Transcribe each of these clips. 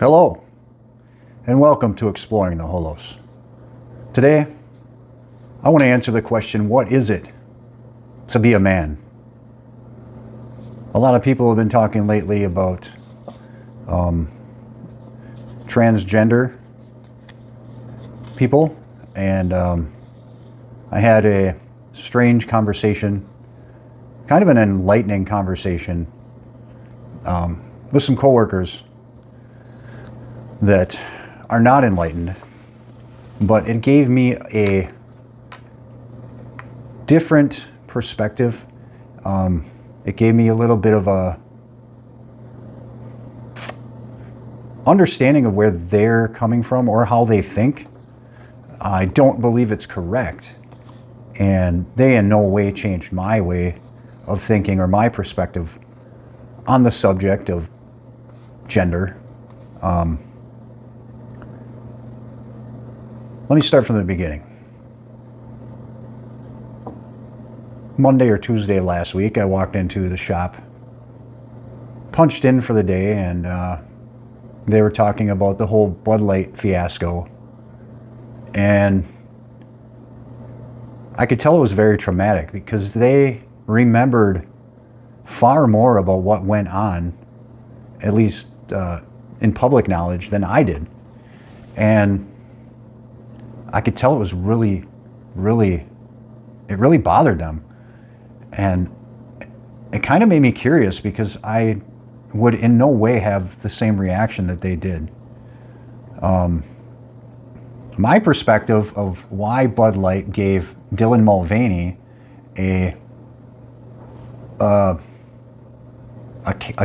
Hello, and welcome to Exploring the Holos. Today, I want to answer the question, what is it to be a man? A lot of people have been talking lately about transgender people, and I had a strange conversation, kind of an enlightening conversation with some coworkers that are not enlightened, but it gave me a different perspective. It gave me a little bit of a understanding of where they're coming from or how they think. I don't believe it's correct, and they in no way changed my way of thinking or my perspective on the subject of gender. Let me start from the beginning. Monday or Tuesday last week, I walked into the shop, punched in for the day, and they were talking about the whole Bud Light fiasco. And I could tell it was very traumatic because they remembered far more about what went on, at least in public knowledge, than I did. And I could tell it was really bothered them. And it kind of made me curious because I would in no way have the same reaction that they did. My perspective of why Bud Light gave Dylan Mulvaney a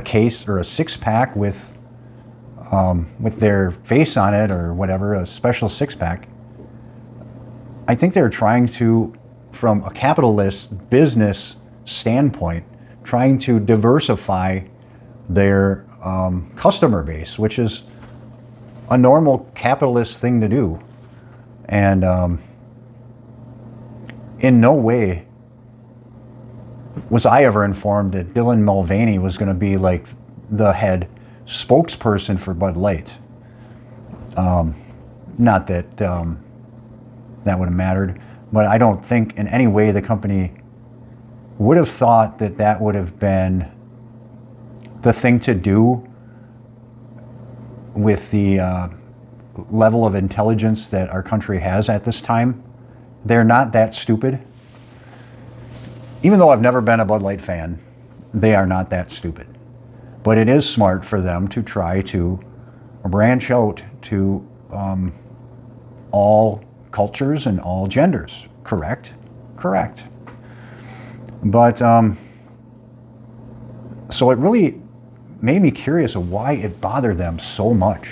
case or a six-pack with their face on it or whatever, a special six-pack, I think they're trying to, from a capitalist business standpoint, trying to diversify their customer base, which is a normal capitalist thing to do. And in no way was I ever informed that Dylan Mulvaney was going to be like the head spokesperson for Bud Light. Not that that would have mattered, but I don't think in any way the company would have thought that that would have been the thing to do with the level of intelligence that our country has at this time. They're not that stupid. Even though I've never been a Bud Light fan, they are not that stupid. But it is smart for them to try to branch out to all cultures and all genders. Correct? Correct. But so it really made me curious of why it bothered them so much.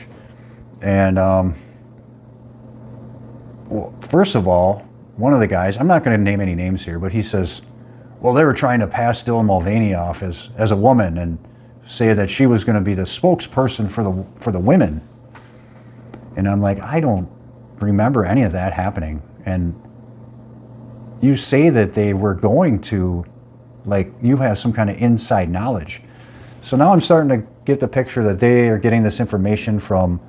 And well, first of all, one of the guys, I'm not going to name any names here, but he says, well, they were trying to pass Dylan Mulvaney off as a woman and say that she was going to be the spokesperson for the women. And I'm like, I don't remember any of that happening. And you say that they were going to, like, you have some kind of inside knowledge. So now I'm starting to get the picture that they are getting this information from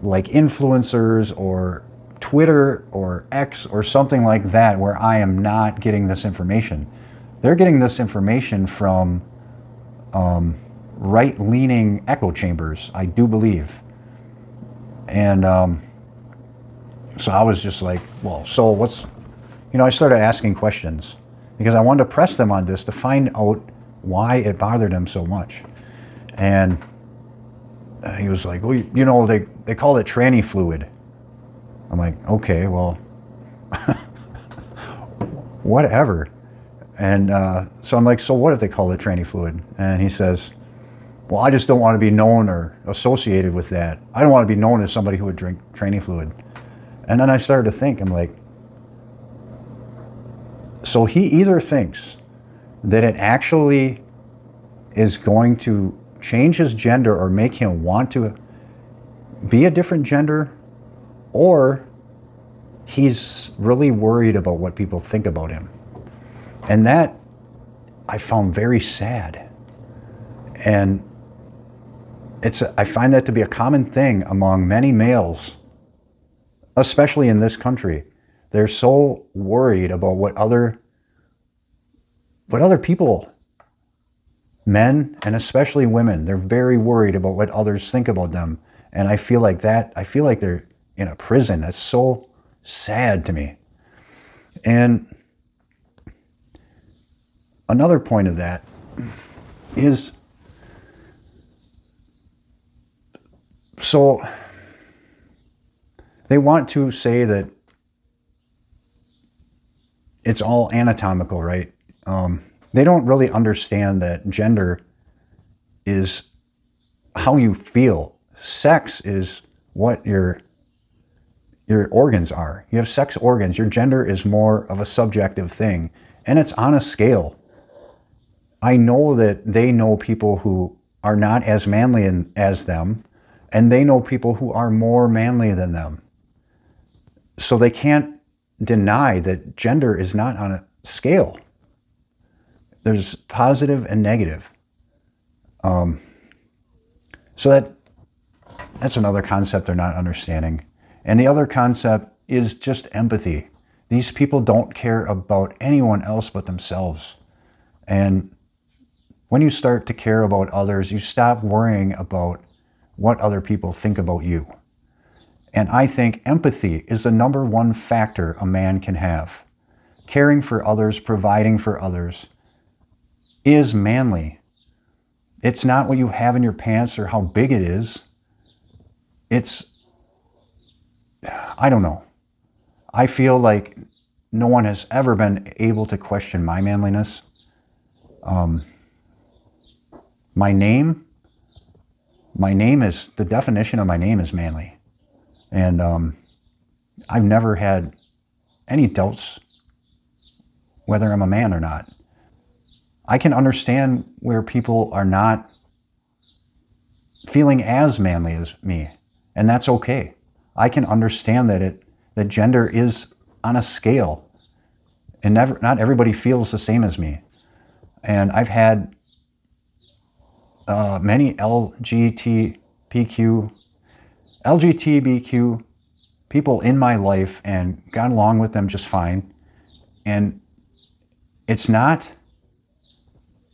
like influencers or Twitter or X or something like that, where I am not getting this information. They're getting this information from right-leaning echo chambers, I do believe. And so I was just like, well, so what's, I started asking questions because I wanted to press them on this to find out why it bothered them so much. And he was like, well, they call it tranny fluid. I'm like, okay, well, whatever. And so I'm like, so what if they call it tranny fluid? And he says, well, I just don't want to be known or associated with that. I don't want to be known as somebody who would drink tranny fluid. And then I started to think, I'm like, so he either thinks that it actually is going to change his gender or make him want to be a different gender, or he's really worried about what people think about him. And that I found very sad. And I find that to be a common thing among many males, especially in this country. They're so worried about what other people, men and especially women, they're very worried about what others think about them. And I feel like they're in a prison. That's so sad to me. And another point of that is, so they want to say that it's all anatomical, right? They don't really understand that gender is how you feel. Sex is what your organs are. You have sex organs. Your gender is more of a subjective thing, and it's on a scale. I know that they know people who are not as manly as them, and they know people who are more manly than them. So they can't deny that gender is not on a scale. There's positive and negative. So that's another concept they're not understanding. And the other concept is just empathy. These people don't care about anyone else but themselves. And when you start to care about others, you stop worrying about what other people think about you. And I think empathy is the number one factor a man can have. Caring for others, providing for others is manly. It's not what you have in your pants or how big it is. I don't know. I feel like no one has ever been able to question my manliness. My name is, the definition of my name is manly. And I've never had any doubts whether I'm a man or not. I can understand where people are not feeling as manly as me, and that's okay. I can understand that gender is on a scale, and not everybody feels the same as me. And I've had many LGBTQ people in my life and got along with them just fine. And it's not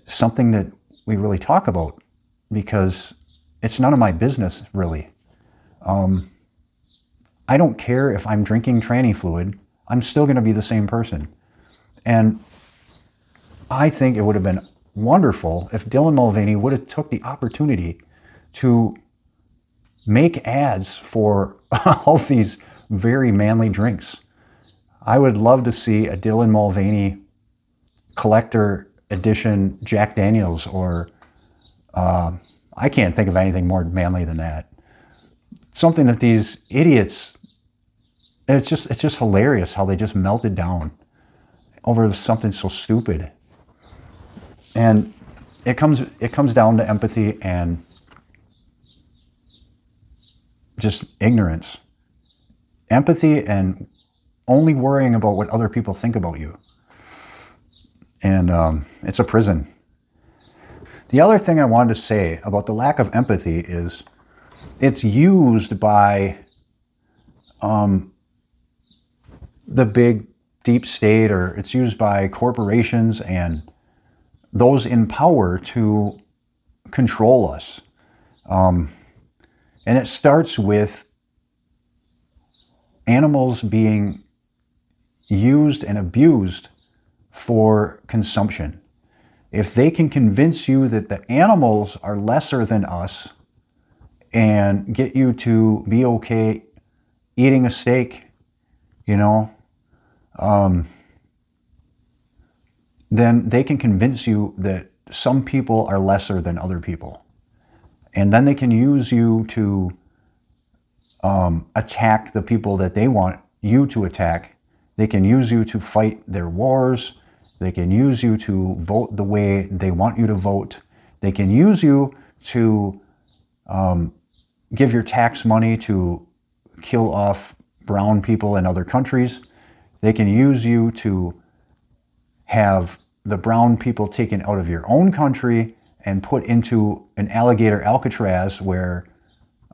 something that we really talk about because it's none of my business, really. I don't care if I'm drinking tranny fluid. I'm still going to be the same person. And I think it would have been wonderful if Dylan Mulvaney would have took the opportunity to make ads for all these very manly drinks. I would love to see a Dylan Mulvaney collector edition Jack Daniels, or I can't think of anything more manly than that. Something that these idiots, it's just hilarious how they just melted down over something so stupid. And it comes down to empathy and just ignorance. Empathy and only worrying about what other people think about you. And it's a prison. The other thing I wanted to say about the lack of empathy is it's used by the big deep state, or it's used by corporations and those in power to control us. And it starts with animals being used and abused for consumption. If they can convince you that the animals are lesser than us and get you to be okay eating a steak, then they can convince you that some people are lesser than other people. And then they can use you to attack the people that they want you to attack. They can use you to fight their wars. They can use you to vote the way they want you to vote. They can use you to give your tax money to kill off brown people in other countries. They can use you to have the brown people taken out of your own country and put into an alligator Alcatraz where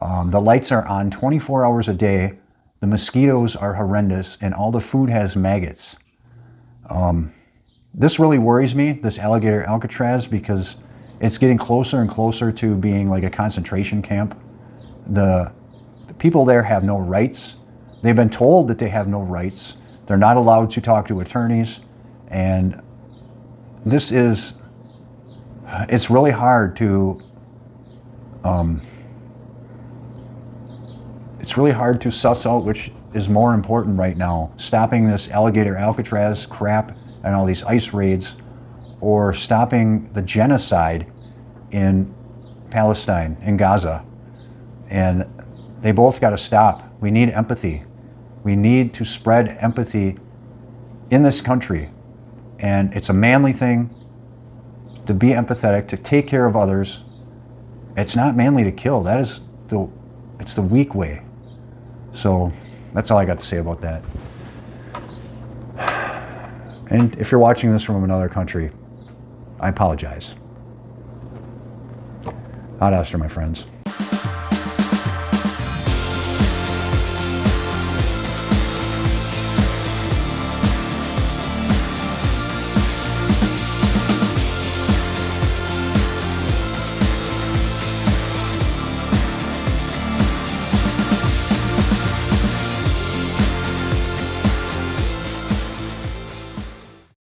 the lights are on 24 hours a day, the mosquitoes are horrendous, and all the food has maggots. This really worries me, this alligator Alcatraz, because it's getting closer and closer to being like a concentration camp. The people there have no rights. They've been told that they have no rights. They're not allowed to talk to attorneys. And this is, it's really hard to, suss out which is more important right now. Stopping this alligator Alcatraz crap and all these ICE raids, or stopping the genocide in Palestine, in Gaza. And they both got to stop. We need empathy. We need to spread empathy in this country. And it's a manly thing to be empathetic, to take care of others. It's not manly to kill. That is it's the weak way. So that's all I got to say about that. And if you're watching this from another country, I apologize. Ad astra, my friends.